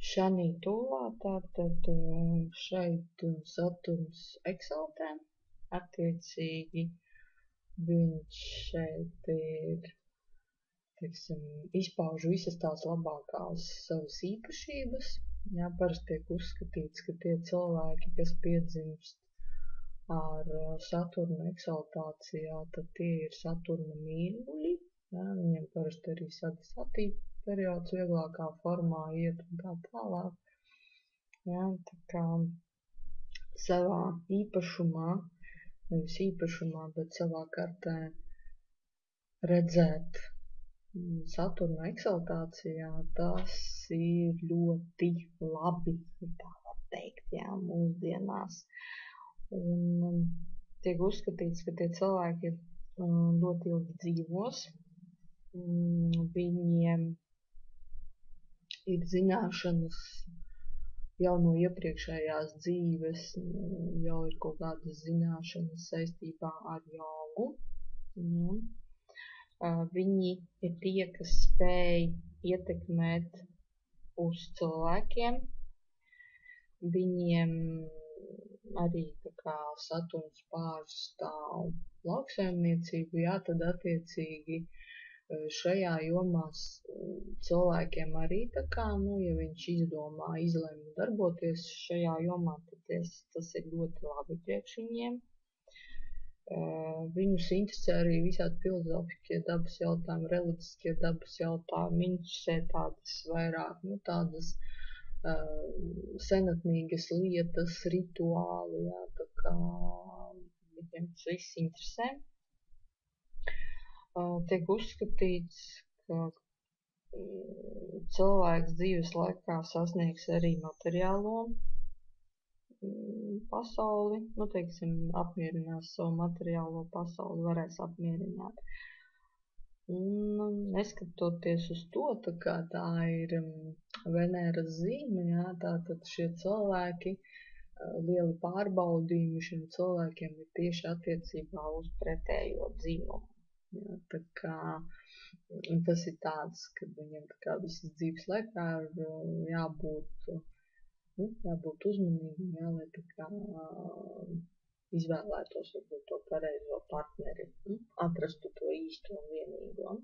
Šanī tūlā tātad šeit Saturns eksaltē, attiecīgi viņš šeit ir, teiksim, izpauž visas tās labākās savas īpašības. Jā, parasti tiek uzskatīts, ka tie cilvēki, kas piedzimst ar Saturna eksaltācijā, tad tie ir Saturna mīļuļi. Jā, viņiem parasti arī sadesatī periods vieglākā formā iet un tā tālāk. Jā, tā kā savā īpašumā, nevis īpašumā, bet savā kartē redzēt Saturna eksaltācijā, tas ir ļoti labi, tā var teikt, jā, mūsdienās. Un tiek uzskatīts, ka tie cilvēki ļoti ilgi dzīvos. Viņiem ir zināšanas jau no iepriekšējās dzīves, jau ir kaut kādas zināšanas saistībā ar jogu. Viņi ir tie, kas spēj ietekmēt uz cilvēkiem. Viņiem arī tā kā Saturns pārstāv lauksaimniecību, jā, tad attiecīgi šajā jomā cilvēkiem arī tā kā, ja viņš izdomā, izlemj darboties šajā jomā, tad tas ir ļoti labi priekš viņiem. Viņus interesē arī visādi filozofiskie dabas jautājumi, reliģiskie dabas jautājumi, interesē tādas vairāk, tādas senatnīgas lietas, rituāli, jā, tā kā viņiem tas viss interesē. Tiek uzskatīts, ka cilvēks dzīves laikā sasniegs arī materiālo pasauli, teiksim, apmierinās savu materiālo pasauli, varēs apmierināt. Un neskatoties uz to, tā kā tā ir Venēras zīme, jā, tātad šie cilvēki, lieli pārbaudījumi šiem cilvēkiem ir tieši attiecībā uz pretējo dzimumu. Jā, tā kā tas ir tāds, ka viņam tā kā visas dzīves laikā ir jābūt uzmanīgam, jā, lai tā kā izvēlētos varbūt to pareizo partneri, atrastu to īsto un vienīgo.